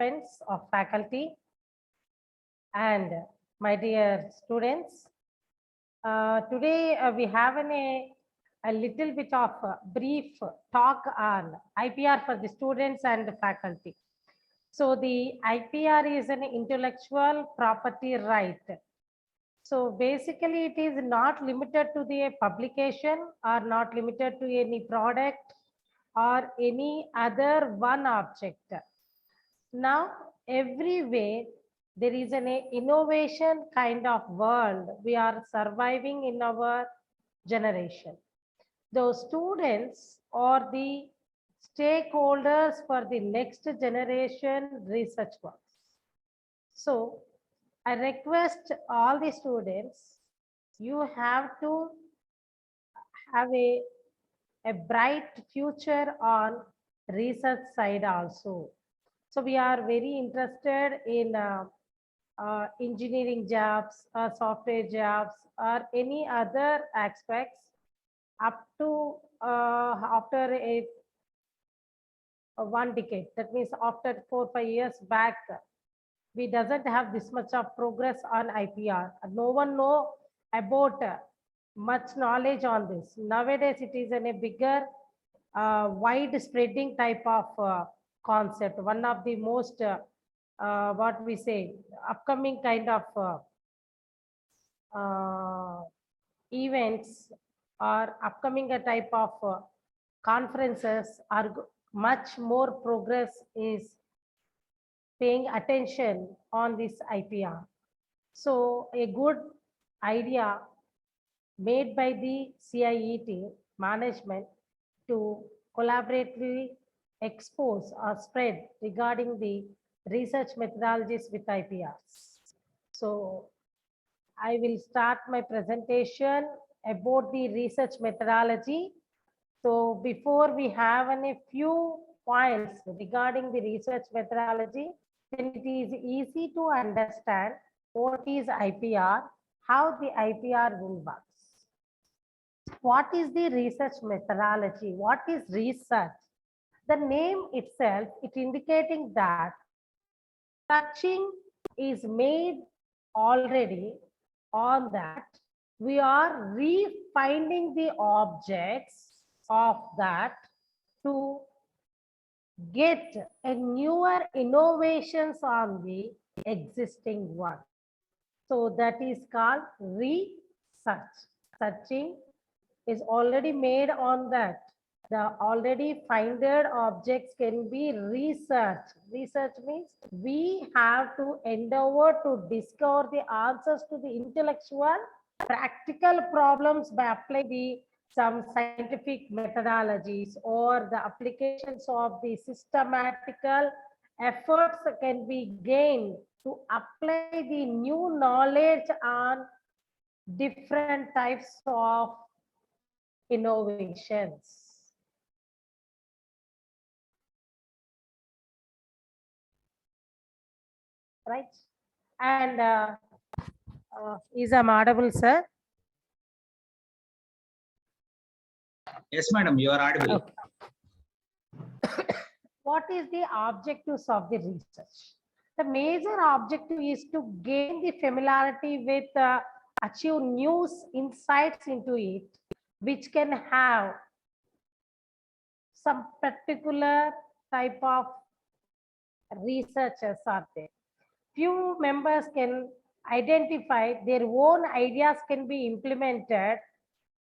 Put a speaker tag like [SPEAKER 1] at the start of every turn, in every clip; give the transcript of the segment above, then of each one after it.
[SPEAKER 1] participants of faculty and my dear students. Today we have a little bit of a brief talk on IPR for the students and the faculty. So the IPR is an intellectual property right. So basically it is not limited to the publication or not limited to any product or any other one object. Now everywhere there is an innovation kind of world we are surviving in our generation. Those students are the stakeholders for the next generation research works. So I request all the students, you have to have a bright future on research side also. So we are very interested in engineering jobs or software jobs or any other aspects up to after a 1 decade. That means after 4-5 years back, we doesn't have this much of progress on IPR. No one know about much knowledge on this. Nowadays, it is in a bigger, wide spreading type of concept. One of the most, what we say, upcoming kind of events or upcoming a type of conferences are much more progress is paying attention on this IPR. So a good idea made by the CIET management to collaboratively expose or spread regarding the research methodologies with IPRs. So I will start my presentation about the research methodology. So before we have a few points regarding the research methodology, then it is easy to understand what is IPR, how the IPR will work. What is the research methodology? What is research? The name itself, it indicating that touching is made already on that. We are refinding the objects of that to get a newer innovations on the existing one. So that is called research. Searching is already made on that. The already finded objects can be researched. Research means we have to endeavor to discover the answers to the intellectual practical problems by applying some scientific methodologies or the applications of the systematical efforts can be gained to apply the new knowledge on different types of innovations. Right? And is I'm audible, sir?
[SPEAKER 2] Yes, madam, you are audible.
[SPEAKER 1] Okay. What is the objectives of the research? The major objective is to gain the familiarity with achieve new insights into it, which can have some particular type of researchers are there. Few members can identify their own ideas can be implemented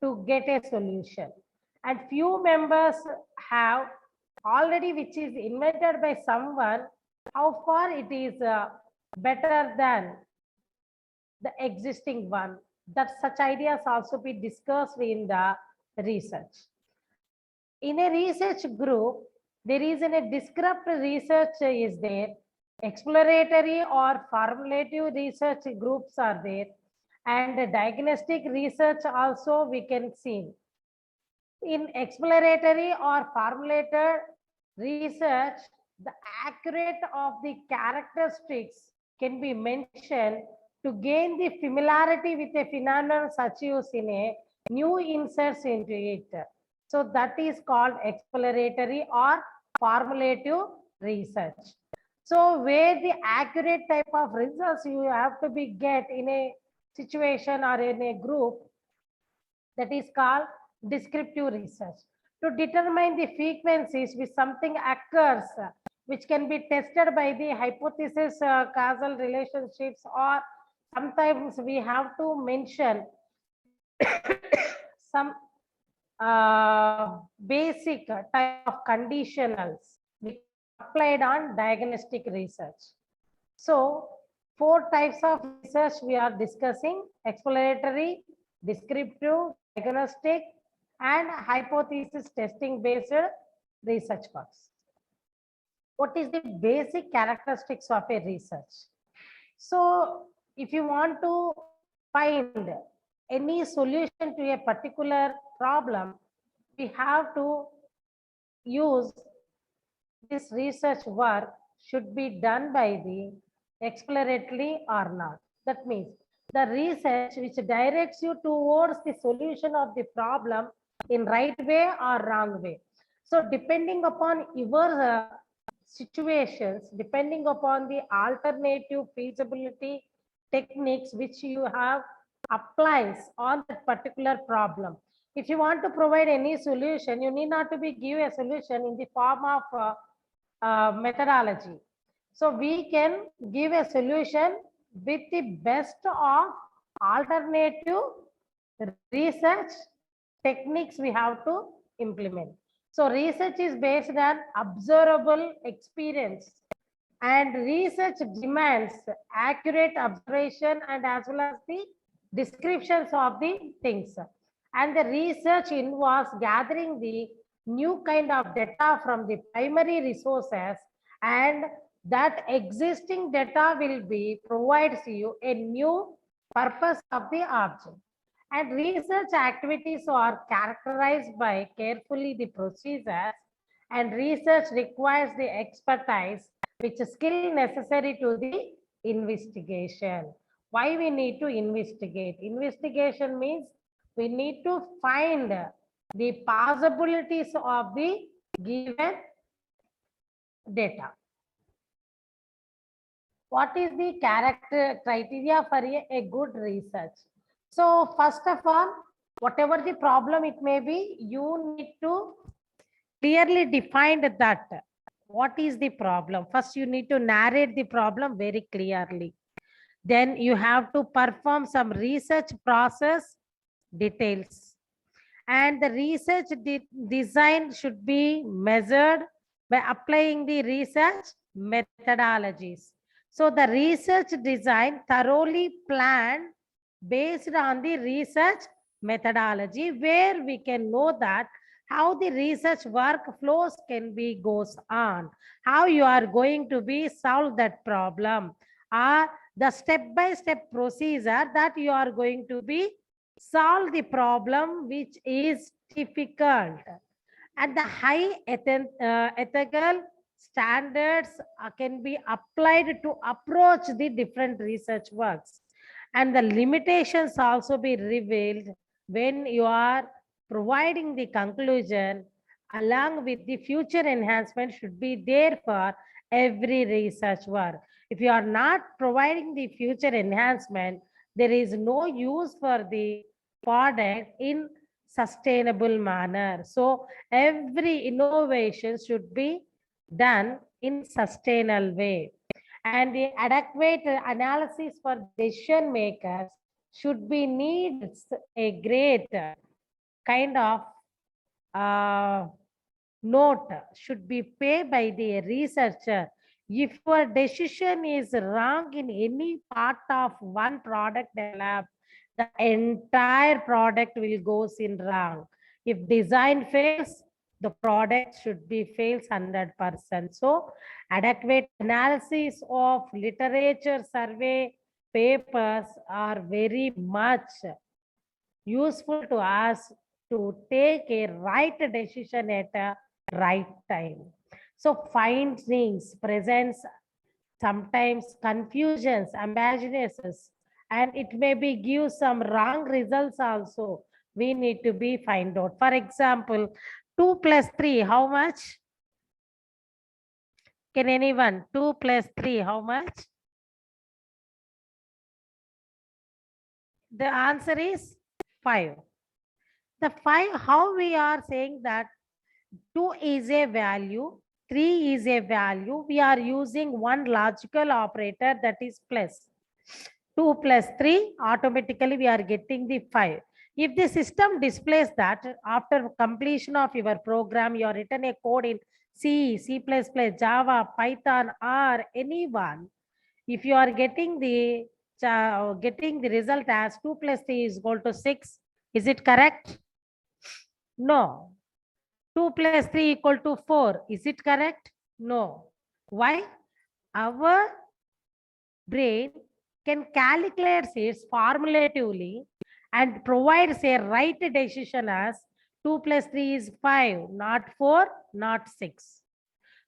[SPEAKER 1] to get a solution. And few members have already which is invented by someone, how far it is better than the existing one. That such ideas also be discussed in the research. In a research group, there is a descriptive research is there, exploratory or formulative research groups are there, and diagnostic research also we can see. In exploratory or formulated research, the accurate of the characteristics can be mentioned to gain the familiarity with a phenomenon such as in a new inserts into it. So that is called exploratory or formulative research. So where the accurate type of results you have to be get in a situation or in a group, that is called descriptive research. To determine the frequencies which something occurs, which can be tested by the hypothesis causal relationships, or sometimes we have to mention some basic type of conditionals which are applied on diagnostic research. So, four types of research we are discussing: exploratory, descriptive, diagnostic, and hypothesis testing based research works. What is the basic characteristics of a research? So, if you want to find any solution to a particular problem, we have to use this research work should be done by the exploratory or not. That means the research which directs you towards the solution of the problem in right way or wrong way. So depending upon your situations, depending upon the alternative feasibility techniques which you have applies on that particular problem. If you want to provide any solution, you need not to be give a solution in the form of methodology. So we can give a solution with the best of alternative research techniques we have to implement. So research is based on observable experience, and research demands accurate observation and as well as the descriptions of the things. And the research involves gathering the new kind of data from the primary resources, and that existing data will be provides you a new purpose of the object. And research activities are characterized by carefully the procedures, and research requires the expertise which is skill necessary to the investigation. Why we need to investigate? Investigation means we need to find the possibilities of the given data. What is the character criteria for a good research? So first of all, whatever the problem it may be, you need to clearly define that. What is the problem? First, you need to narrate the problem very clearly. Then you have to perform some research process details. And the research design should be measured by applying the research methodologies. So the research design thoroughly planned based on the research methodology, where we can know that how the research workflows can be goes on, how you are going to be solve that problem, or the step-by-step procedure that you are going to be solve the problem which is difficult. And the high ethical standards can be applied to approach the different research works. And the limitations also be revealed when you are providing the conclusion, along with the future enhancement should be there for every research work. If you are not providing the future enhancement, there is no use for the product in sustainable manner. So every innovation should be done in sustainable way. And the adequate analysis for decision makers should be needs a great kind of note should be paid by the researcher. If your decision is wrong in any part of one product developed, the entire product will goes in wrong. If design fails, the product should be fails 100%. So adequate analysis of literature survey papers are very much useful to us to take a right decision at a right time. So findings presents sometimes confusions, imaginations, and it may be give some wrong results also. We need to be find out. For example, 2 plus 3, how much? Can anyone? 2 plus 3, how much? The answer is 5. The 5, how we are saying that 2 is a value, 3 is a value. We are using one logical operator, that is plus. 2 plus 3, automatically we are getting the 5. If the system displays that after completion of your program, you are written a code in C, C++, Java, Python, or anyone, if you are getting the result as 2 plus 3 is equal to 6, is it correct? No. 2 plus 3 equal to 4. Is it correct? No. Why? Our brain can calculate it formulatively and provides a right decision as 2 plus 3 is 5, not 4, not 6.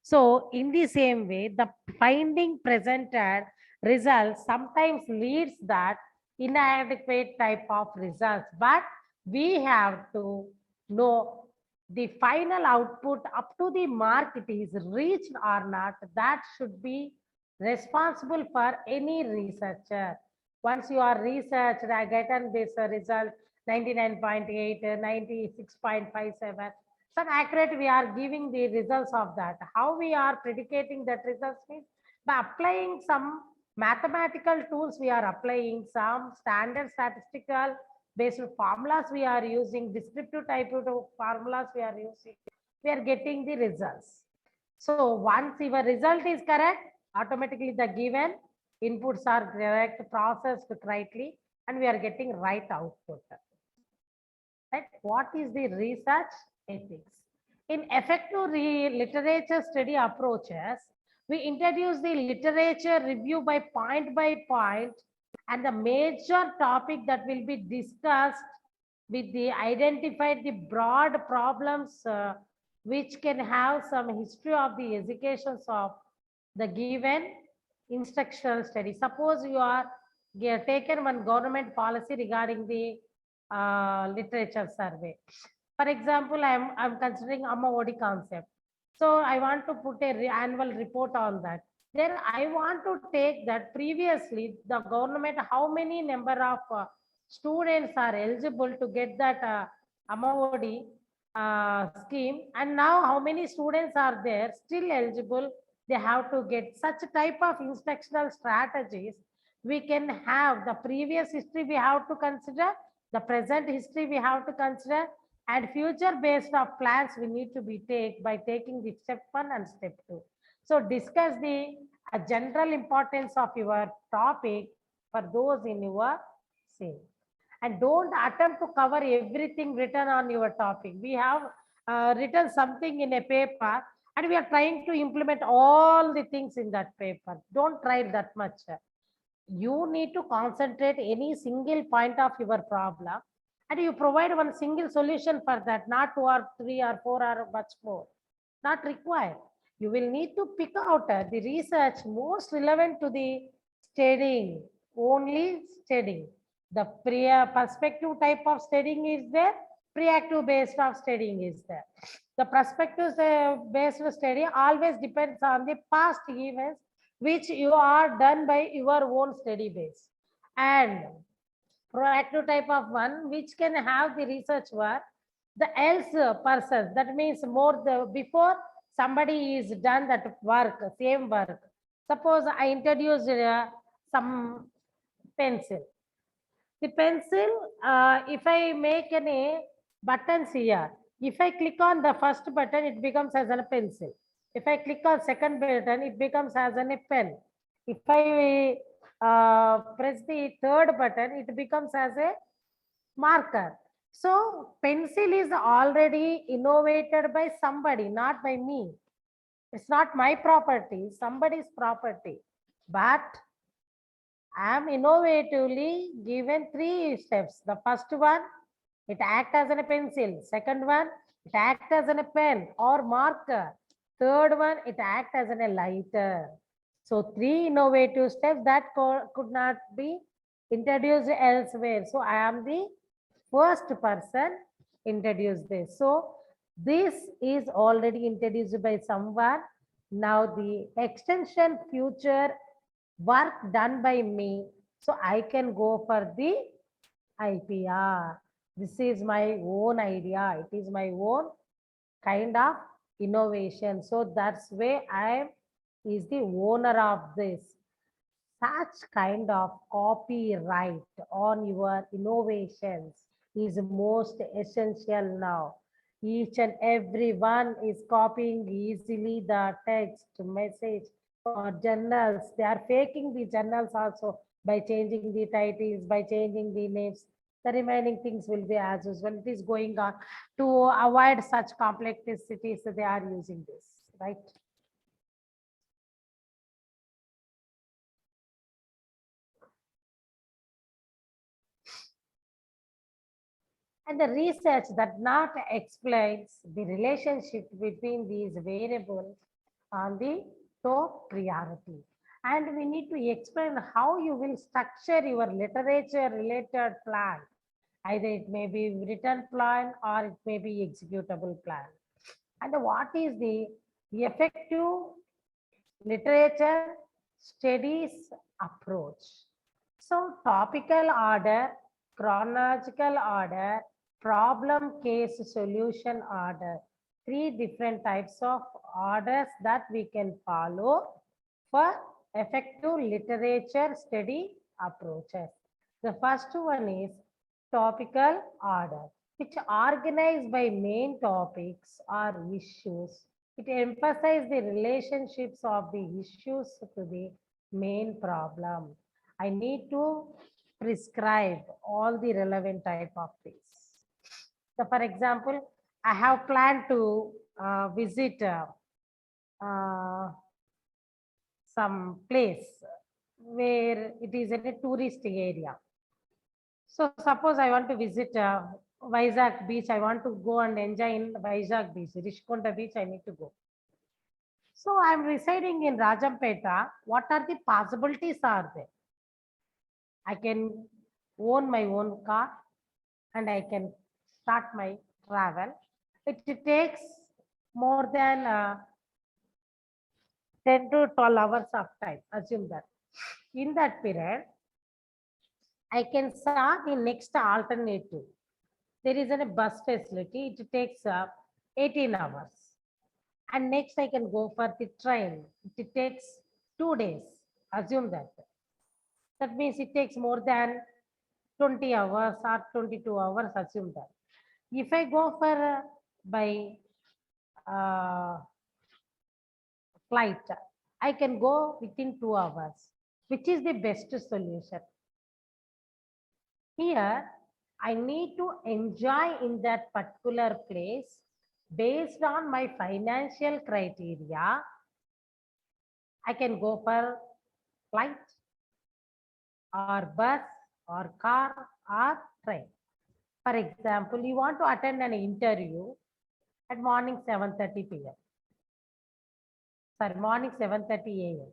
[SPEAKER 1] So in the same way, the finding presented results sometimes leads that inadequate type of results, but we have to know the final output up to the mark it is reached or not. That should be responsible for any researcher. Once you are researched, I get on this result 99.8, 96.57. Some accurate, we are giving the results of that. How we are predicating that results means by applying some mathematical tools, we are applying some standard statistical based formulas, we are using descriptive type of formulas, we are using, we are getting the results. So once your result is correct, automatically the given inputs are correct, processed correctly, and we are getting right output. Right? What is the research ethics? In effective literature study approaches, we introduce the literature review by point, and the major topic that will be discussed with the identified the broad problems which can have some history of the educations of the given instructional study. Suppose you are taken one government policy regarding the literature survey. For example, I'm considering Amma Odi concept. So I want to put a annual report on that. Then I want to take that previously the government, how many number of students are eligible to get that Amma Odi scheme, and now how many students are there still eligible, they have to get such type of instructional strategies. We can have the previous history we have to consider, the present history we have to consider, and future based of plans we need to be take by taking the step 1 and step 2. So discuss the general importance of your topic for those in your scene, and don't attempt to cover everything written on your topic. We have written something in a paper and we are trying to implement all the things in that paper. Don't try that much. You need to concentrate any single point of your problem and you provide one single solution for that, not 2 or 3 or 4 or much more. Not required. You will need to pick out the research most relevant to the studying, only studying. The perspective type of studying is there, pre-active based of studying is there. The prospective based study always depends on the past events which you are done by your own study base. And proactive type of one which can have the research work, the else person, that means more the before somebody is done that work, same work. Suppose I introduced some pencil. The pencil, if I make any buttons here, if I click on the first button, it becomes as a pencil. If I click on second button, it becomes as a pen. If I press the third button, it becomes as a marker. So pencil is already innovated by somebody, not by me. It's not my property, somebody's property. But I am innovatively given 3 steps. The first one, it acts as a pencil. Second one, it acts as a pen or marker. Third one, it acts as a lighter. So 3 innovative steps that could not be introduced elsewhere. So I am the first person introduced this. So this is already introduced by someone. Now the extension future work done by me, so I can go for the IPR. This is my own idea. It is my own kind of innovation. So that's why I is the owner of this. Such kind of copyright on your innovations is most essential now. Each and every one is copying easily the text, message, or journals. They are faking the journals also by changing the titles, by changing the names. The remaining things will be as usual. It is going on to avoid such complexities. They are using this, right? And the research that not explains the relationship between these variables on the top priority. And we need to explain how you will structure your literature related plan. Either it may be written plan or it may be executable plan. And what is the effective literature studies approach? So topical order, chronological order, problem case solution order. Three different types of orders that we can follow for effective literature study approaches. The first one is topical order, which organized by main topics or issues. It emphasizes the relationships of the issues to the main problem. I need to prescribe all the relevant type of this. So for example, I have planned to visit uh, some place where it is in a tourist area. So suppose I want to visit Vizag beach. I want to go and enjoy in Vizag beach, Rishkonda beach. I need to go. So I'm residing in Rajampeta. What are the possibilities are there? I can own my own car and I can start my travel. It takes more than 10 to 12 hours of time. Assume that. In that period, I can start the next alternative. There is a bus facility. It takes 18 hours. And next I can go for the train. It takes 2 days. Assume that. That means it takes more than 20 hours or 22 hours. Assume that. If I go for by uh, flight, I can go within 2 hours. Which is the best solution? Here, I need to enjoy in that particular place based on my financial criteria. I can go for flight or bus or car or train. For example, you want to attend an interview at morning 7:30 p.m. Sorry, morning 7:30 a.m.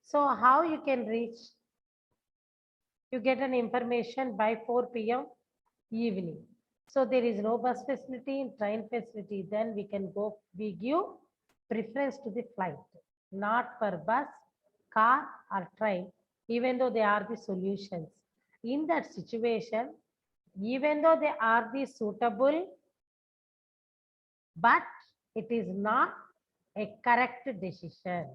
[SPEAKER 1] So how you can reach? You get an information by 4 p.m. evening. So there is no bus facility, train facility. Then we can go, we give preference to the flight, not for bus, car or train, even though they are the solutions. In that situation, even though they are the suitable, but it is not a correct decision.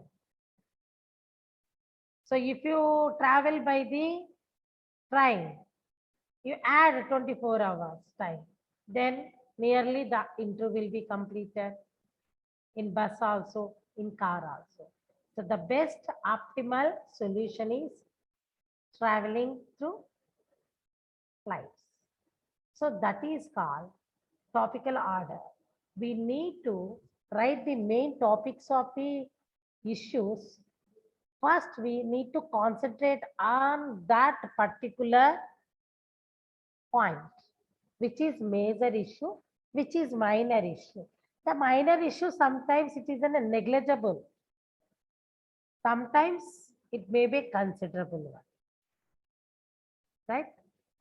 [SPEAKER 1] So if you travel by the train, you add 24 hours time, then nearly the interview will be completed. In bus also, in car also. So the best optimal solution is traveling through flights. So that is called topical order. We need to write the main topics of the issues. First, we need to concentrate on that particular point, which is major issue, which is minor issue. The minor issue, sometimes it is a negligible. Sometimes it may be considerable one, right?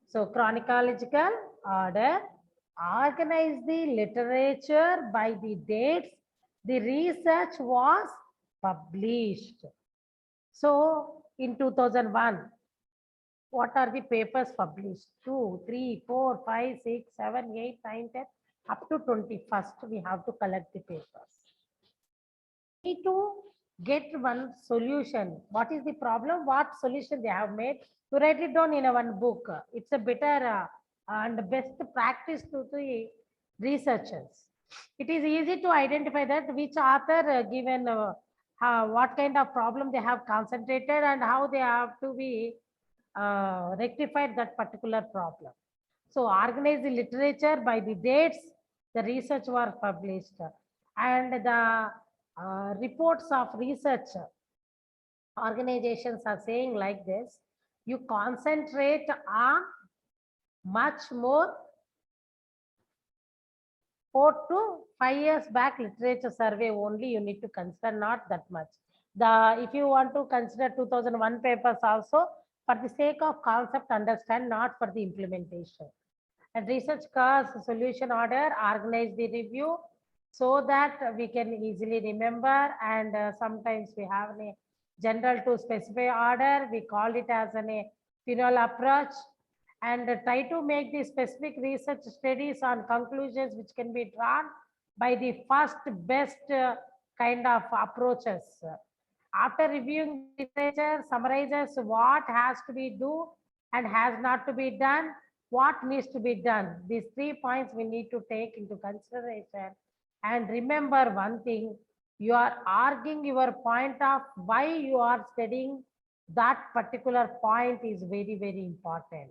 [SPEAKER 1] So chronological order, organize the literature by the dates the research was published. So in 2001, what are the papers published? 2, 3, 4, 5, 6, 7, 8, 9, 10, up to 21st, we have to collect the papers. Need to get one solution. What is the problem? What solution they have made? To write it down in a one book. It's a better and best practice to the researchers. It is easy to identify that which author given what kind of problem they have concentrated and how they have to be rectified that particular problem. So organize the literature by the dates the research was published and the reports of research organizations are saying like this. You concentrate on much more 4 to 5 years back literature survey only you need to consider, not that much. If you want to consider 2001 papers also, for the sake of concept understand, not for the implementation. And research cause solution order, organize the review so that we can easily remember, and sometimes we have a general to specify order, we call it as a pinhole approach, and try to make the specific research studies on conclusions which can be drawn by the first best kind of approaches. After reviewing literature, summarizes what has to be do and has not to be done, what needs to be done. These 3 points we need to take into consideration. And remember one thing, you are arguing your point of why you are studying that particular point is very, very important.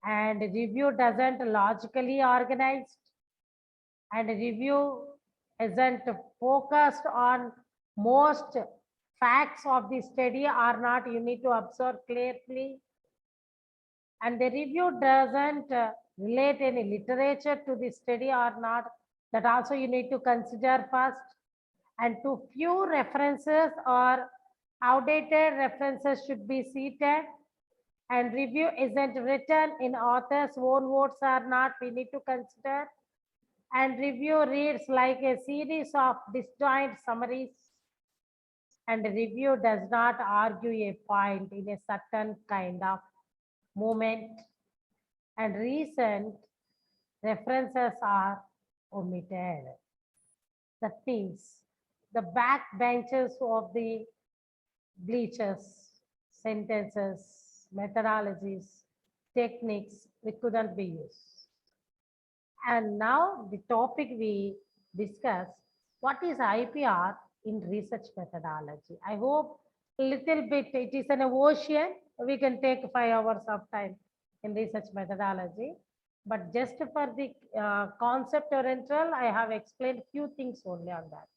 [SPEAKER 1] And review doesn't logically organized, and review isn't focused on most facts of the study are not, you need to observe clearly. And the review doesn't relate any literature to the study or not, that also you need to consider first. And too few references or outdated references should be cited. And review isn't written in author's own words or not, we need to consider. And review reads like a series of disjoint summaries. And review does not argue a point in a certain kind of moment. And recent references are omitted. That means the back benches of the bleachers, sentences, methodologies, techniques, we couldn't be used. And now the topic we discuss, what is IPR in research methodology? I hope a little bit, it is an ocean, we can take 5 hours of time in research methodology. But just for the concept oriental, I have explained few things only on that.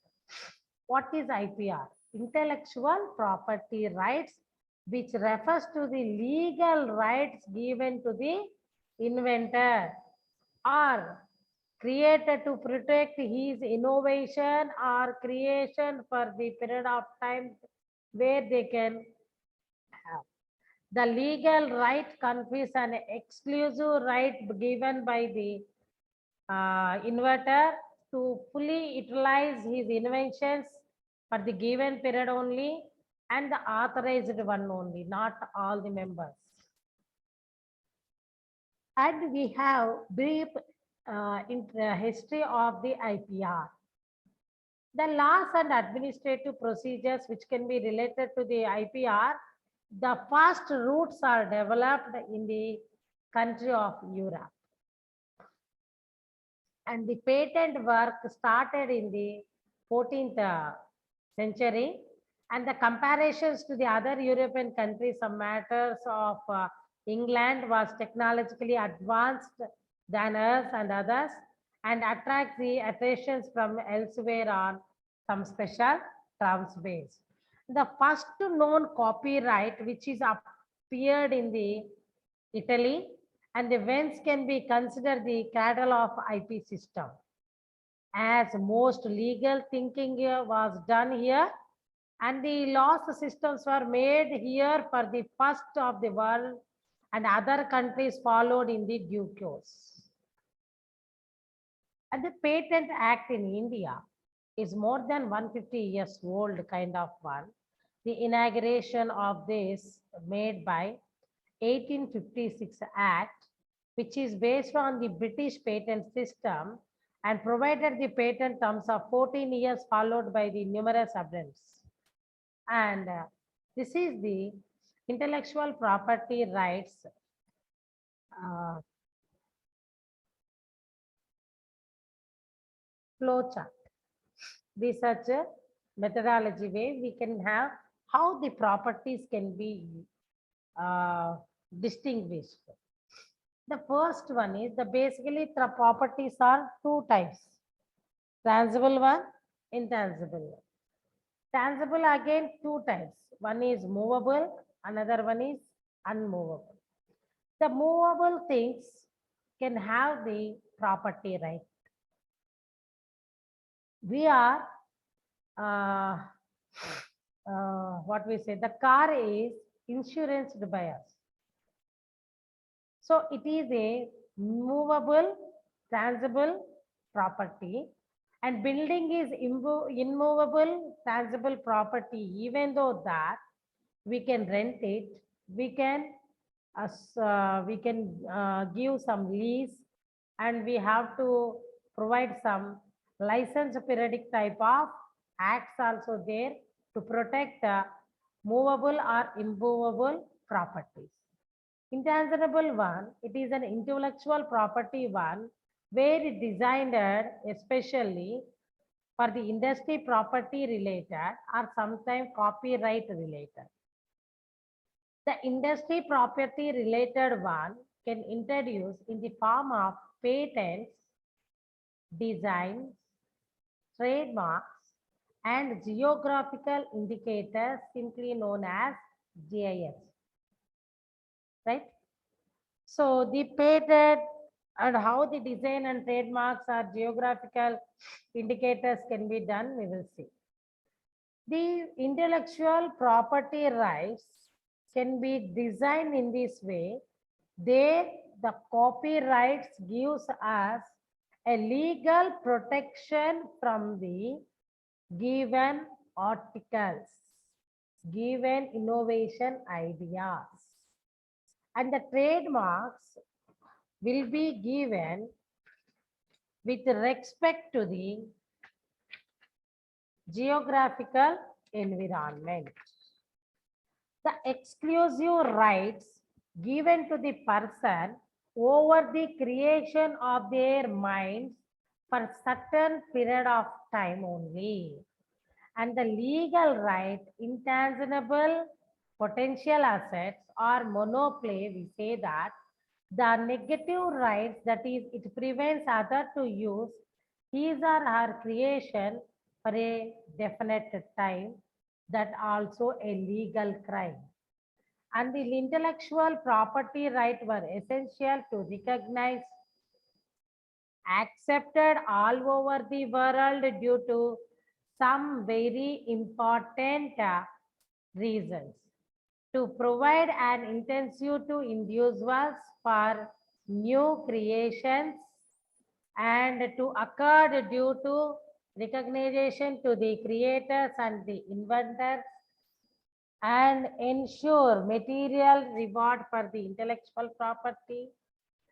[SPEAKER 1] What is IPR? Intellectual property rights, which refers to the legal rights given to the inventor or created to protect his innovation or creation for the period of time where they can have. The legal right confers an exclusive right given by the inventor to fully utilize his inventions for the given period only, and the authorized one only, not all the members. And we have brief history of the IPR. The laws and administrative procedures which can be related to the IPR, the first roots are developed in the country of Europe. And the patent work started in the 14th century, and the comparisons to the other European countries, some matters of England was technologically advanced than us and others, and attract the attentions from elsewhere on some special terms based. The first known copyright which is appeared in the Italy, and the whence can be considered the cradle of IP system, as most legal thinking was done here, and the laws systems were made here for the first of the world, and other countries followed in the due course. And the Patent Act in India, is more than 150 years old kind of one. The inauguration of this made by 1856 Act, which is based on the British patent system and provided the patent terms of 14 years followed by the numerous addends. And this is the intellectual property rights flow chart. This such a methodology way we can have how the properties can be distinguished. The first one is the basically the properties are two types: tangible one, intangible one. Tangible again two types. One is movable, another one is unmovable. The movable things can have the property right. We are what we say, the car is insured by us. So it is a movable, tangible property, and building is immovable, tangible property. Even though that we can rent it, we can give some lease, and we have to provide some license periodic type of acts also there to protect the movable or immovable properties. Intangible one, it is an intellectual property one where it designed especially for the industry property related or sometimes copyright related. The industry property related one can introduce in the form of patents, designs, trademarks, and geographical indicators simply known as GIS. Right? So the patent and how the design and trademarks or geographical indicators can be done, we will see. The intellectual property rights can be designed in this way. There, the copyrights gives us a legal protection from the given articles, given innovation ideas. And the trademarks will be given with respect to the geographical environment. The exclusive rights given to the person over the creation of their minds for certain period of time only. And the legal right, intangible potential assets or monopoly, we say that the negative rights, that is, it prevents other to use his or her creation for a definite time, that also a legal crime. And the intellectual property right were essential to recognize, accepted all over the world due to some very important reasons: to provide an incentive to individuals for new creations, and to occur due to recognition to the creators and the inventors, and ensure material reward for the intellectual property,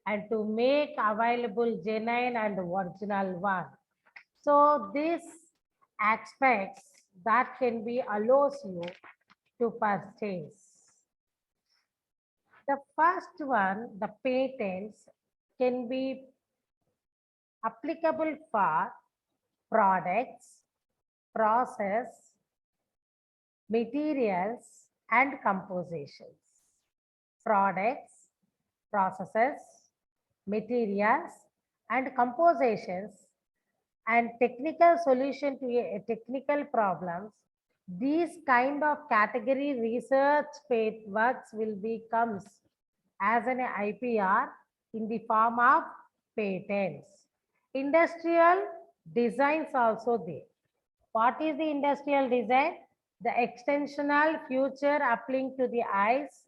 [SPEAKER 1] and to make available genuine and original one. So these aspects that can be allows you to purchase. The first one, the patents, can be applicable for products, process, materials, and compositions. Products, processes, materials, and compositions, and technical solution to a technical problems. These kind of category research works will becomes as an IPR in the form of patents. Industrial designs also there. What is the industrial design? The extensional future uplink to the eyes,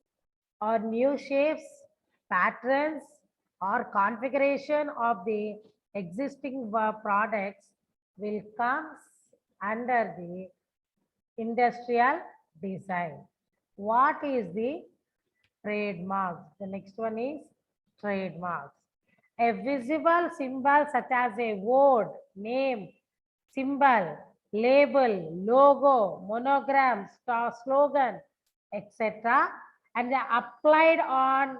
[SPEAKER 1] or new shapes, patterns, or configuration of the existing products will come under the industrial design. What is the trademark? The next one is trademarks. A visible symbol such as a word, name, symbol, label, logo, monogram, slogan, etc. and they are applied on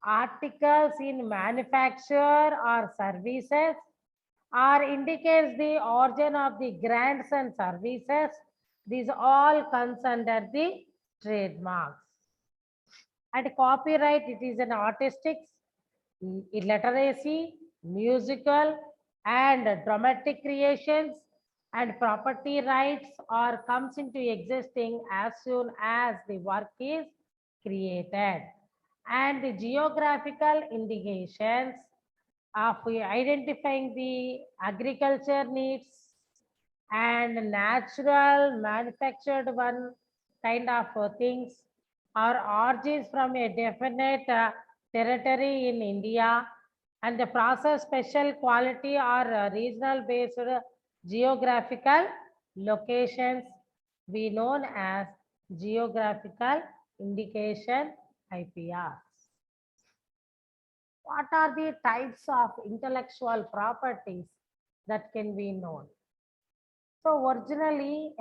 [SPEAKER 1] articles in manufacture or services or indicates the origin of the grants and services. These all comes under the trademarks. And copyright, it is an artistics, literacy, musical and dramatic creations, and property rights or comes into existing as soon as the work is created. And the geographical indications of identifying the agriculture needs and natural manufactured one kind of things or origins from a definite territory in India, and the process special quality or regional based geographical locations we known as geographical indication IPRs. What are the types of intellectual properties that can be known? So originally,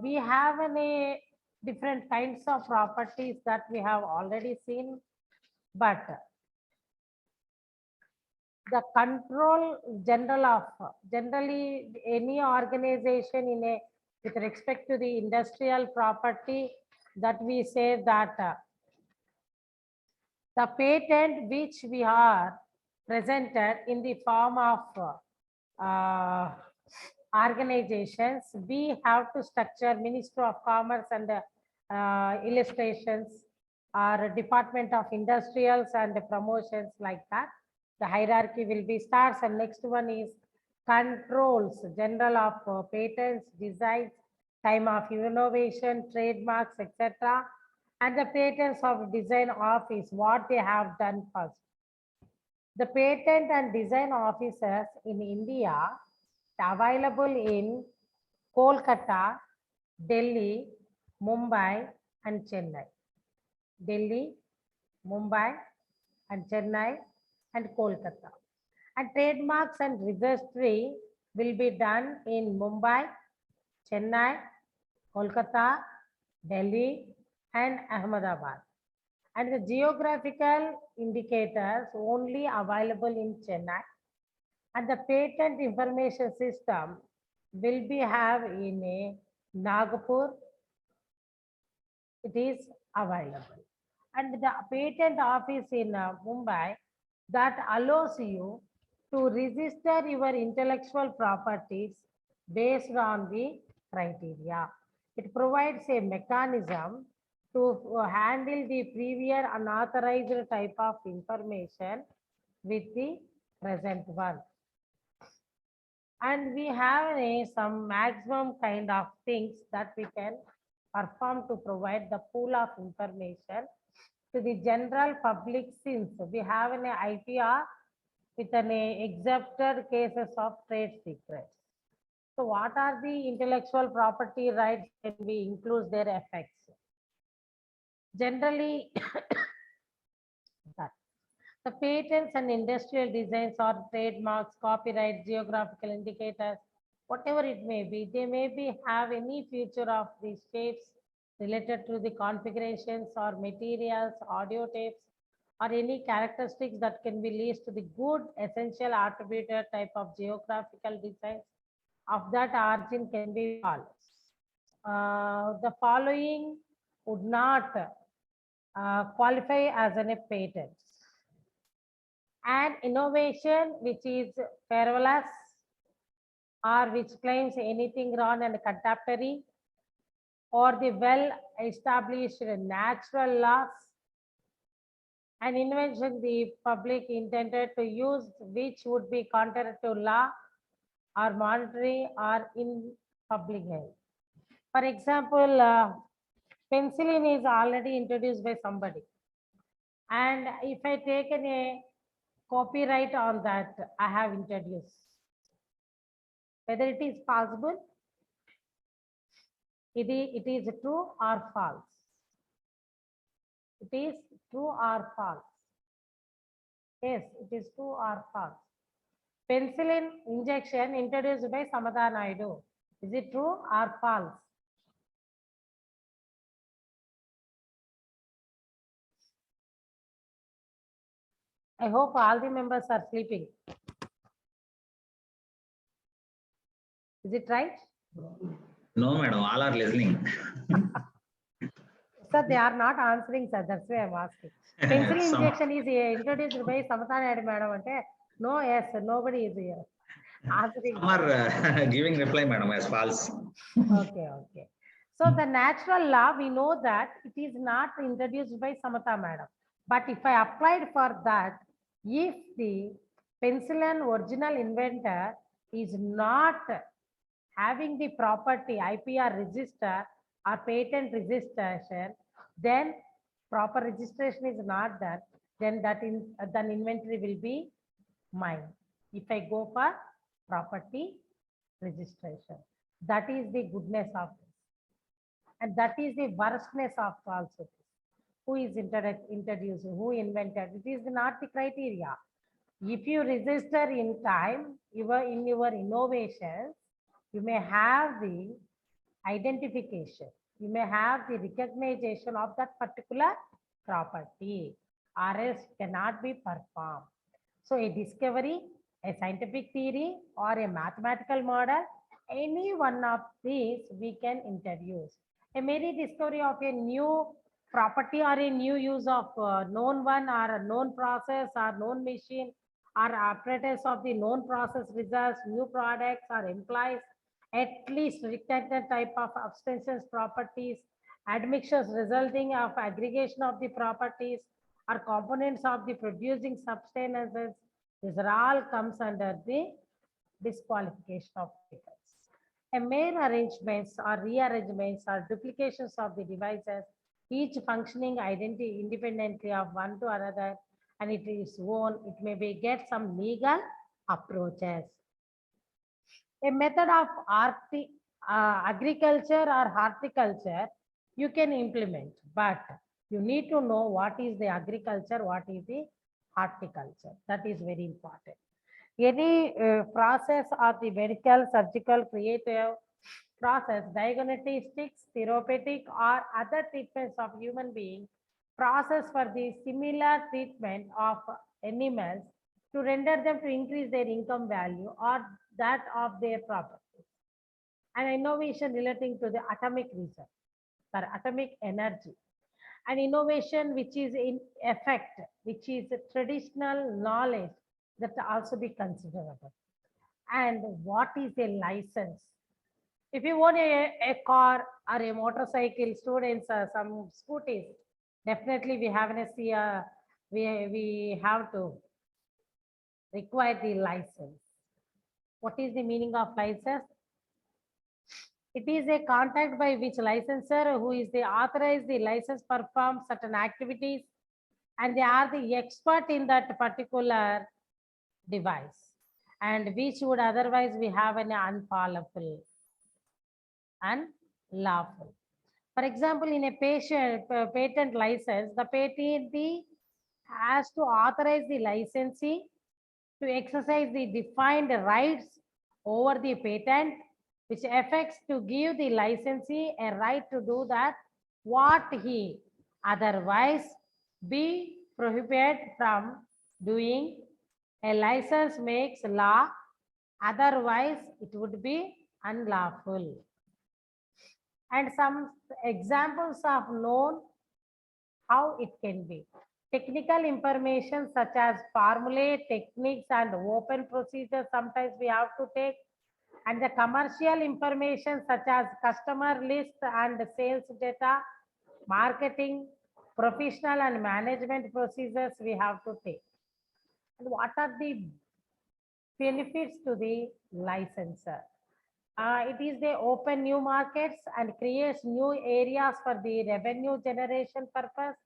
[SPEAKER 1] we have any different kinds of properties that we have already seen, but the control general of generally any organization in a with respect to the industrial property that we say that the patent which we are presented in the form of organizations, we have to structure Ministry of Commerce and illustrations or Department of Industrials and Promotions like that. The hierarchy will be stars, and next one is controls, general of patents, designs, time of innovation, trademarks, etc. And the patents of design office, what they have done first. The patent and design offices in India available in Kolkata, Delhi, Mumbai, and Chennai. Delhi, Mumbai, and Chennai, and Kolkata. And trademarks and registry will be done in Mumbai, Chennai, Kolkata, Delhi, and Ahmedabad. And the geographical indicators only available in Chennai, and the patent information system will be have in a Nagpur. It is available, and the patent office in Mumbai that allows you to register your intellectual properties based on the criteria. It provides a mechanism to handle the previous unauthorized type of information with the present one. And we have some maximum kind of things that we can perform to provide the pool of information to the general public, since we have an IPR with an accepted cases of trade secrets. So what are the intellectual property rights when we include their effects? Generally, that the patents and industrial designs or trademarks, copyright, geographical indicators, whatever it may be, they may be have any feature of these shapes related to the configurations or materials, audio tapes, or any characteristics that can be leased to the good essential attributed type of geographical designs of that origin can be followed. The following would not qualify as a patent. An innovation which is frivolous or which claims anything wrong and contemporary, or the well-established natural laws, an invention the public intended to use which would be contrary to law or monetary or in public health. For example, penicillin is already introduced by somebody, and if I take a copyright on that, I have introduced. whether it is possible, it is true or false. It is true or false. Yes, it is true or false. Penicillin injection introduced by Samadha Naidu. Is it true or false? I hope all the members are sleeping. Is it right?
[SPEAKER 2] No, madam, all are listening.
[SPEAKER 1] Sir, they are not answering, sir. That's why I'm asking. Penicillin
[SPEAKER 2] Some
[SPEAKER 1] injection is introduced by Samadha Naidu, madam. Ante, no, yes, nobody is here. Answering.
[SPEAKER 2] are giving reply, madam, as false.
[SPEAKER 1] Okay, okay. So the natural law, we know that it is not introduced by Samatha madam. But if I applied for that, if the penicillin original inventor is not having the property IPR register or patent registration, then proper registration is not done, then then inventory will be mine. If I go for property registration, that is the goodness of this. And that is the worstness of also this. Who is introduced, who invented, it is not the criteria. If you register in time, in your innovations, you may have the identification, you may have the recognition of that particular property, or else cannot be performed. So a discovery, a scientific theory, or a mathematical model, any one of these we can introduce. A mere discovery of a new property or a new use of known one or a known process or known machine or apparatus of the known process results, new products or implies at least rectangular type of substances properties, admixtures resulting of aggregation of the properties or components of the producing substances. These are all comes under the disqualification of papers. A mere arrangements or rearrangements or duplications of the devices, each functioning identity independently of one to another, and it is own, it may be get some legal approaches. A method of agriculture or horticulture you can implement, but you need to know what is the agriculture, what is the horticulture. That is very important. Any process of the medical, surgical, creative process, diagnostics, therapeutic, or other treatments of human being, process for the similar treatment of animals to render them to increase their income value or that of their property. An innovation relating to the atomic research for atomic energy. An innovation which is in effect, which is a traditional knowledge that also be considerable. And what is a license? If you own a car or a motorcycle, students, some scooties, definitely we have we have to require the license. What is the meaning of license? It is a contact by which licensor who is the authorized the license perform certain activities and they are the expert in that particular device and which would otherwise we have an unlawful. For example, in a patent license, the patentee has to authorize the licensee to exercise the defined rights over the patent, which affects to give the licensee a right to do that what he otherwise be prohibited from doing. A license makes law, otherwise it would be unlawful. And some examples of known how it can be. Technical information such as formulae, techniques, and open procedures sometimes we have to take. And the commercial information such as customer list and sales data, marketing, professional and management procedures we have to take. And what are the benefits to the licensor? It is they open new markets and creates new areas for the revenue generation purpose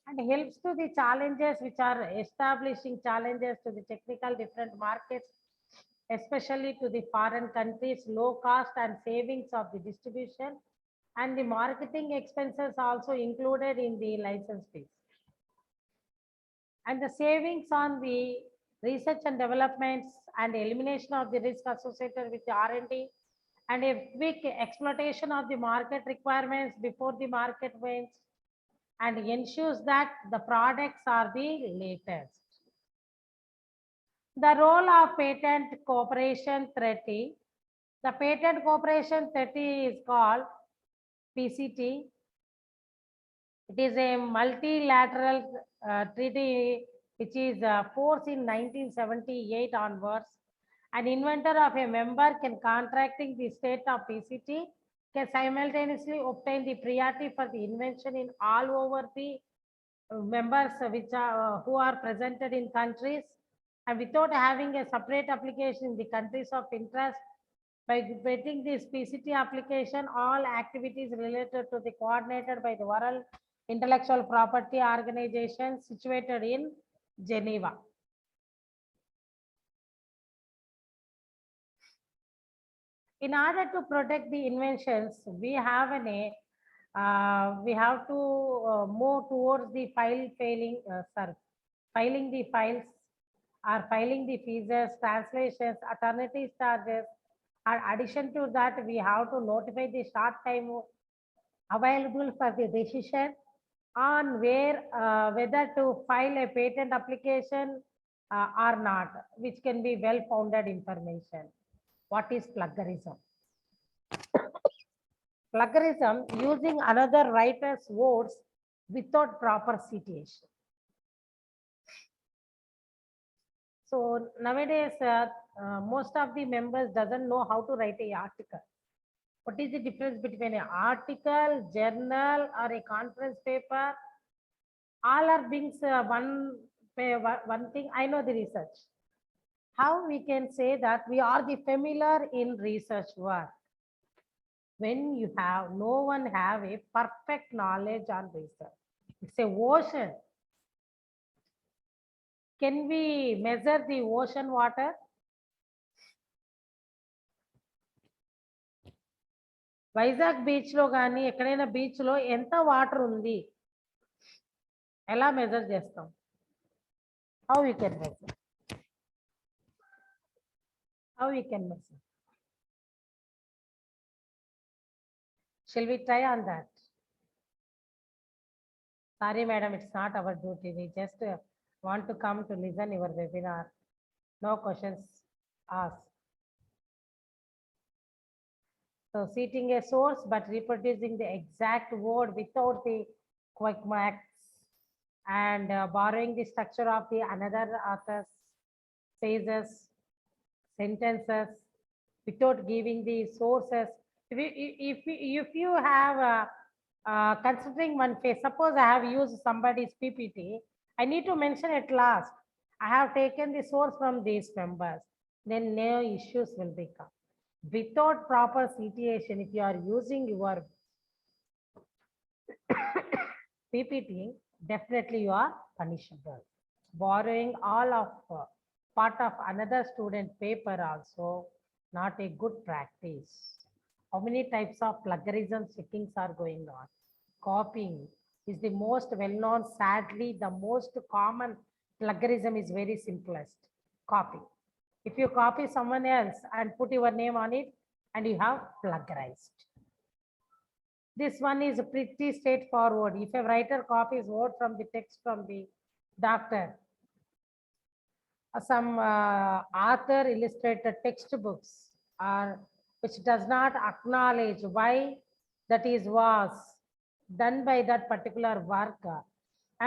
[SPEAKER 1] and helps to the challenges which are establishing challenges to the technical different markets, especially to the foreign countries, low cost and savings of the distribution, and the marketing expenses also included in the license fees. And the savings on the research and developments and elimination of the risk associated with the R&D and a quick exploitation of the market requirements before the market wins and ensures that the products are the latest. The role of patent cooperation treaty. The patent cooperation treaty is called PCT. It is a multilateral treaty which is forced in 1978 onwards. An inventor of a member can contracting the state of PCT can simultaneously obtain the priority for the invention in all over the members which are who are presented in countries and without having a separate application in the countries of interest. By getting this PCT application, all activities related to the coordinated by the World Intellectual Property Organization situated in Geneva. In order to protect the inventions, we have to move towards the filing the files or filing the fees, translations, attorney charges. And addition to that, we have to notify the short time available for the decision on whether to file a patent application or not, which can be well-founded information. What is plagiarism? Plagiarism using another writer's words without proper citation. So nowadays, most of the members doesn't know how to write an article. What is the difference between an article, journal, or a conference paper? All are being one thing. I know the research. How we can say that we are the familiar in research work? When you have no one have a perfect knowledge on research. It's a ocean. Can we measure the ocean water? Vizag beach లో కానీ ఎక్కడైనా beach లో ఎంత water ఉంది ఎలా measure చేస్తాం? How you can measure? How you can measure? Shall we try on that? Sorry, madam, it's not our duty. We just want to come to listen your webinar. No questions asked. So citing a source but reproducing the exact word without the quick marks and borrowing the structure of the another author's phrases, sentences without giving the sources. If you have considering one phase, suppose I have used somebody's PPT, I need to mention at last, I have taken the source from these members, then no issues will become. Without proper citation, if you are using your PPT, definitely you are punishable. Borrowing all of part of another student paper also not a good practice. How many types of plagiarism checkings are going on? Copying is the most well-known. Sadly, the most common plagiarism is very simplest. Copy. If you copy someone else and put your name on it, and you have plagiarized. This one is pretty straightforward. If a writer copies word from the text from the doctor, some author illustrated textbooks or which does not acknowledge why that is was done by that particular work,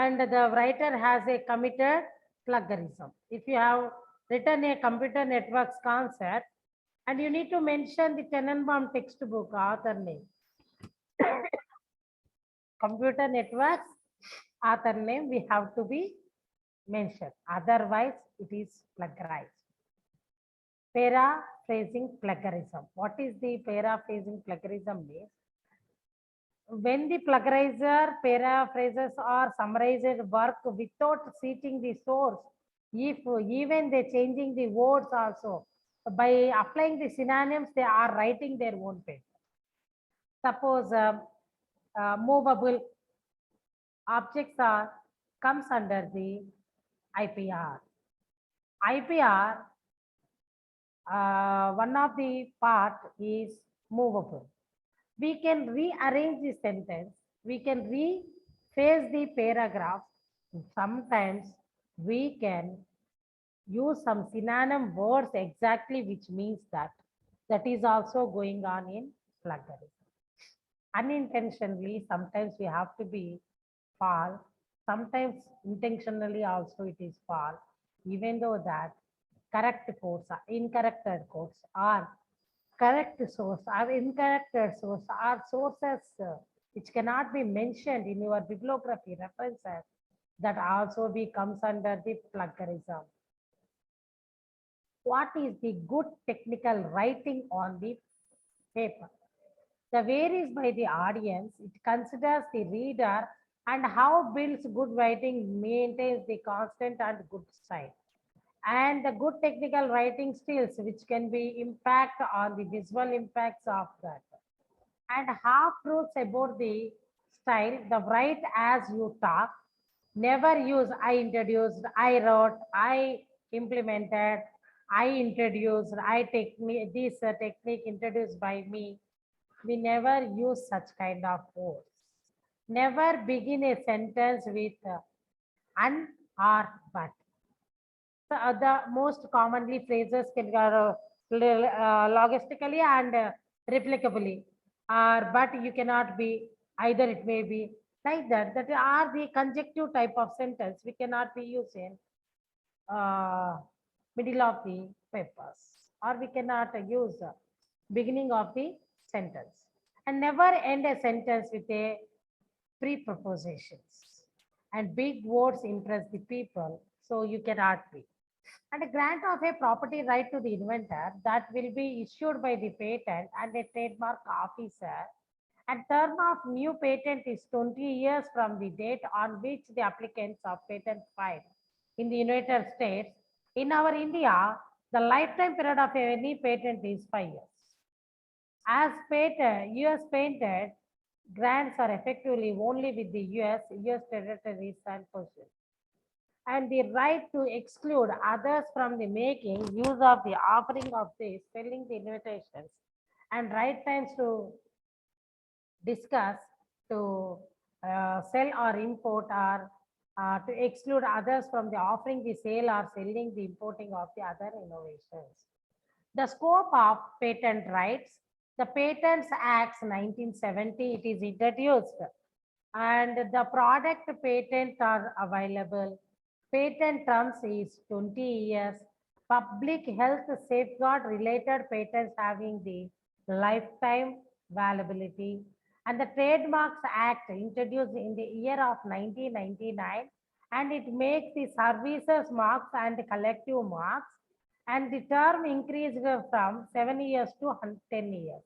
[SPEAKER 1] and the writer has a committed plagiarism. If you have written a computer networks concept and you need to mention the Tenenbaum textbook author name, computer networks author name we have to be mentioned, otherwise it is plagiarized. Paraphrasing plagiarism. What is the paraphrasing plagiarism means? When the plagiarizer paraphrases or summarizes work without citing the source, if even they changing the words also, by applying the synonyms, they are writing their own paper. Suppose movable objects are comes under the IPR. IPR, one of the part is movable. We can rearrange the sentence. We can rephrase the paragraph. Sometimes we can use some synonym words exactly which means that. That is also going on in plagiarism. Unintentionally, sometimes we have to be false. Sometimes intentionally also it is false. Even though that correct quotes are incorrect quotes are correct source or incorrect source are sources which cannot be mentioned in your bibliography references, that also comes under the plagiarism. What is the good technical writing on the paper? The varies by the audience. It considers the reader and how builds good writing maintains the constant and good style. And the good technical writing skills which can be impact on the visual impacts of that. And half truths about the style, the write as you talk, never use I introduced, I wrote, I implemented, I introduced, I technique, this technique introduced by me. We never use such kind of words. Never begin a sentence with un or but. So, the most commonly phrases can go logistically and replicably, or but you cannot be, either it may be like that. That are the conjunctive type of sentence we cannot be using uh, middle of the papers, or we cannot use beginning of the sentence, and never end a sentence with a pre-propositions. And big words impress the people, so you cannot be. And a grant of a property right to the inventor that will be issued by the patent and a trademark officer. And term of new patent is 20 years from the date on which the applicants of patent filed in the United States. In our India, the lifetime period of any patent is 5 years. As patent, US patent grants are effectively only with the US territories and possessions. And the right to exclude others from the making use of the offering of the selling the invitations, and right times to discuss, to sell or import, or to exclude others from the offering the sale or selling the importing of the other innovations. The scope of patent rights, the Patents Acts 1970, it is introduced, and the product patents are available. Patent terms is 20 years. Public health safeguard related patents having the lifetime validity. And the Trademarks Act introduced in the year of 1999, and it makes the services marks and collective marks, and the term increased from 7 years to 10 years.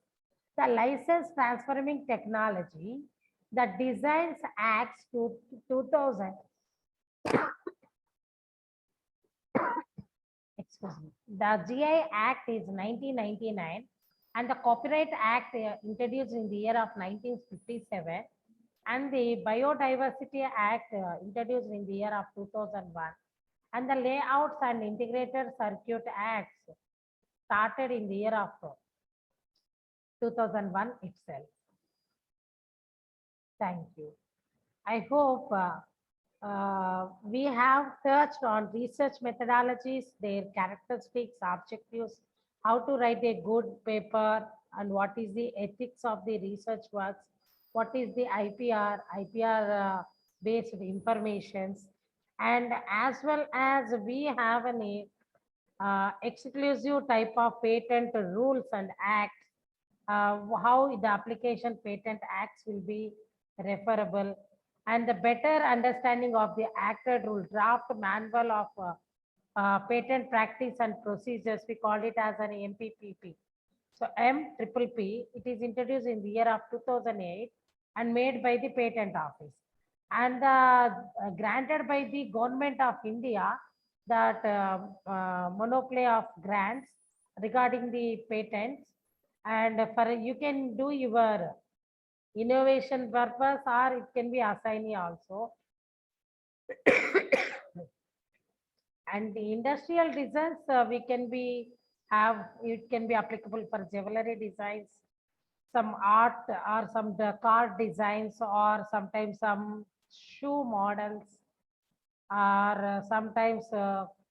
[SPEAKER 1] The License Transforming Technology, the Designs Acts to 2000, excuse me, the GI Act is 1999, and the Copyright Act introduced in the year of 1957, and the Biodiversity Act introduced in the year of 2001, and the Layouts and Integrated Circuit Acts started in the year of 2001 itself. Thank you. I hope we have touched on research methodologies, their characteristics, objectives, how to write a good paper, and what is the ethics of the research works, what is the IPR based informations, and as well as we have an exclusive type of patent rules and acts, how the application patent acts will be referable, and the better understanding of the acted rule draft manual of patent practice and procedures. We call it as an MPPP. So MPPP, it is introduced in the year of 2008 and made by the Patent Office, and granted by the Government of India, that monopoly of grants, regarding the patents, and for you can do your innovation purpose, or it can be assignee also. And the industrial designs, we can be have it can be applicable for jewelry designs, some art or some car designs, or sometimes some shoe models, or sometimes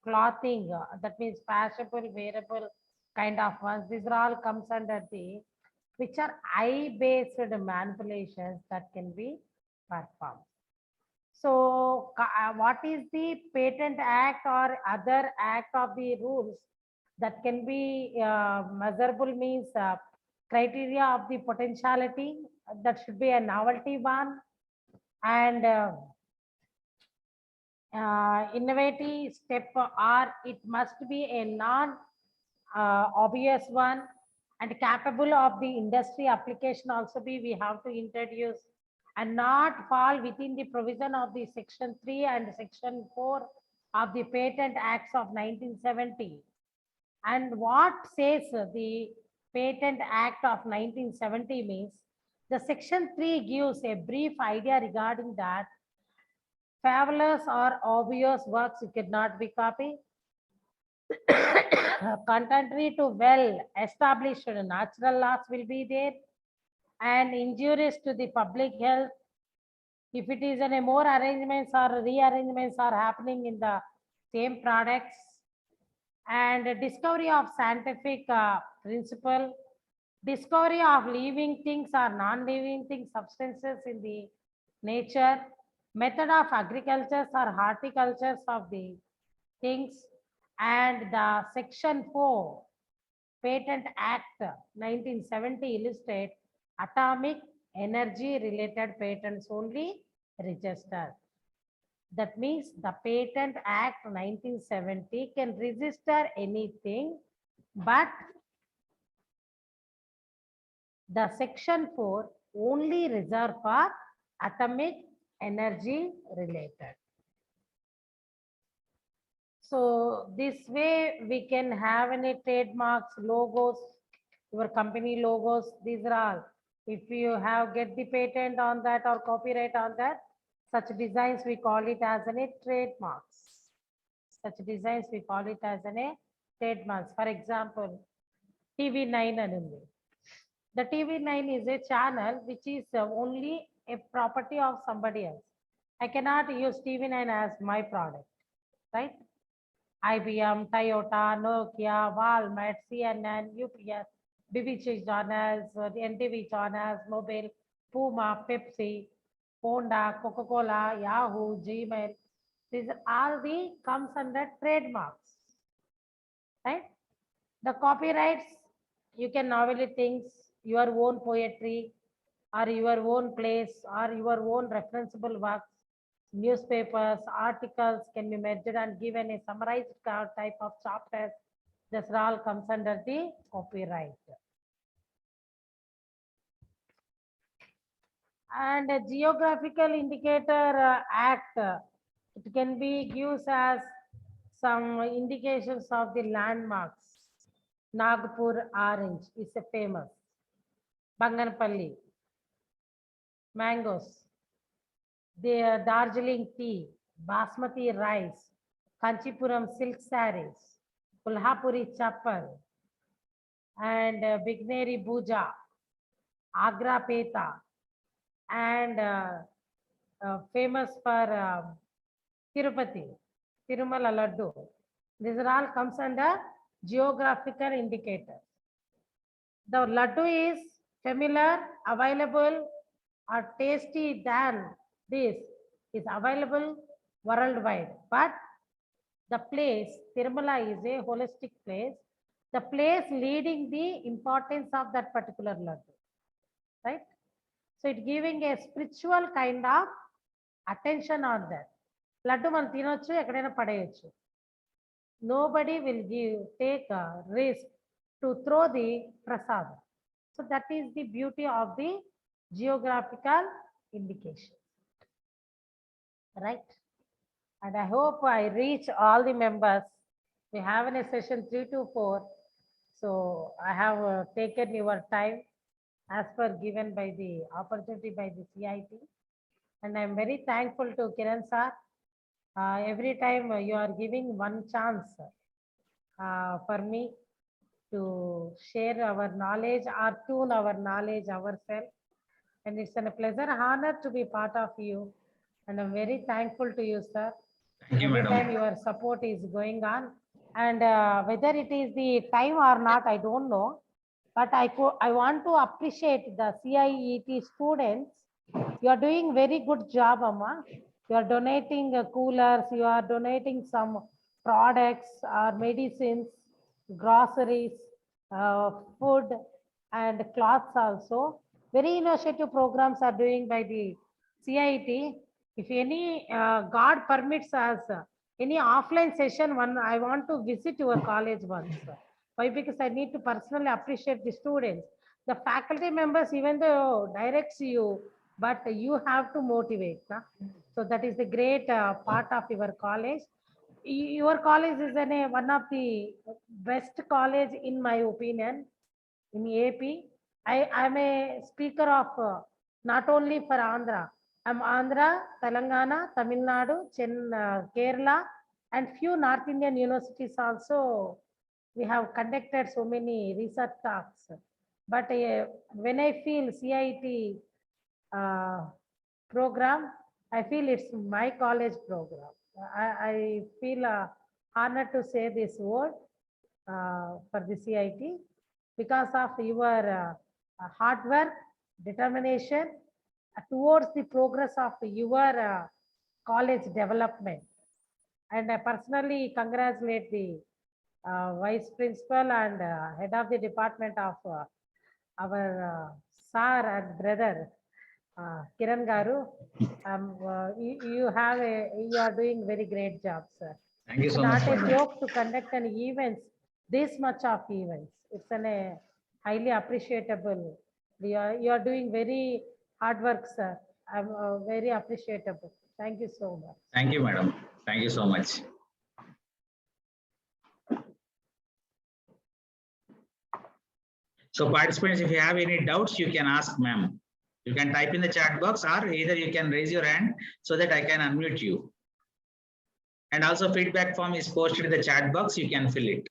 [SPEAKER 1] clothing, that means fashionable, wearable kind of ones. These are all comes under the, which are eye-based manipulations that can be performed. So, what is the Patent Act or other act of the rules that can be measurable means criteria of the potentiality, that should be a novelty one, and innovative step, or it must be a non obvious one, and capable of the industry application also be we have to introduce, and not fall within the provision of the section 3 and section 4 of the Patent Acts of 1970. And what says the Patent Act of 1970 means, the section 3 gives a brief idea regarding that fabulous or obvious works you cannot be copied, contrary to well established natural laws will be there, and injurious to the public health if it is any more arrangements or rearrangements are happening in the same products, and discovery of scientific principle, discovery of living things or non-living things, substances in the nature, method of agriculture or horticulture of the things, and the section 4 Patent Act 1970 illustrate atomic energy related patents only registered. That means the Patent Act 1970 can register anything, but the section 4 only reserved for atomic energy related. So this way we can have any trademarks, logos, your company logos, these are all. If you have get the patent on that or copyright on that, such designs we call it as a trademarks. Such designs we call it as a trademarks. For example, TV9 and ఉంది. The TV9 is a channel which is only a property of somebody else. I cannot use TV9 as my product, right? IBM, Toyota, Nokia, Walmart, CNN, UPS, BBC channels, NTV channels, Mobile, Puma, Pepsi, Honda, Coca-Cola, Yahoo, Gmail. These are all the comes under trademarks, right? The copyrights, you can novelty things, your own poetry, or your own place, or your own referenceable works, newspapers, articles can be measured and given a summarized type of chapters. This all comes under the copyright. And a geographical indicator act, it can be used as some indications of the landmarks. Nagpur orange is a famous. Banganapalli, mangoes, the Darjeeling tea, basmati rice, Kanchipuram silk sarees, Kolhapuri chappal, and Bigneri Bhuja, Agra Peta, and famous for Tirupati, Tirumala Laddu. These are all comes under geographical indicators. The laddu is familiar, available, or tasty than this is available worldwide. But the place, Tirumala is a holistic place. The place leading the importance of that particular laddu, right? So it giving a spiritual kind of attention on that. Laddu man tinochu, ekkadaina padeyochu. Nobody will take a risk to throw the prasad. So that is the beauty of the geographical indication, right? And I hope I reach all the members. We have in a session 3 to 4. So I have taken your time as per given by the opportunity by the CIT. And I'm very thankful to Kiran sir. Every time you are giving one chance for me to share our knowledge or tune our knowledge ourselves. And it's a pleasure, honor to be part of you. And I'm very thankful to you, sir.
[SPEAKER 2] Thank you,
[SPEAKER 1] Every
[SPEAKER 2] madam.
[SPEAKER 1] time your support is going on. And whether it is the time or not, I don't know. But I want to appreciate the CIET students. You are doing very good job, Amma. You are donating coolers, you are donating some products or medicines, groceries, food and cloths also. Very innovative programs are doing by the CIT. If any God permits us, any offline session, I want to visit your college once. Why? Because I need to personally appreciate the students. The faculty members, even though directs you, but you have to motivate. Na? So that is the great part of your college. Your college is one of the best college in my opinion in AP. I'm a speaker of not only for Andhra. I'm Andhra, Telangana, Tamil Nadu, Kerala, and few North Indian universities also. We have conducted so many research talks. But when I feel CIT program, I feel it's my college program. I feel honored to say this word for the CIT because of your hard work, determination towards the progress of your college development. And I personally congratulate the vice principal and head of the department of our sir and brother Kiran Garu. You are doing very great job, sir.
[SPEAKER 2] Thank you
[SPEAKER 1] It's
[SPEAKER 2] so much,
[SPEAKER 1] not a
[SPEAKER 2] madam.
[SPEAKER 1] joke to conduct an events, this much of events. It's a highly appreciable. You are doing very hard work, sir. I'm very appreciable. Thank you so much.
[SPEAKER 2] Thank you, madam. Thank you so much. So participants, if you have any doubts, you can ask ma'am. You can type in the chat box or either you can raise your hand so that I can unmute you. And also feedback form is posted in the chat box. You can fill it.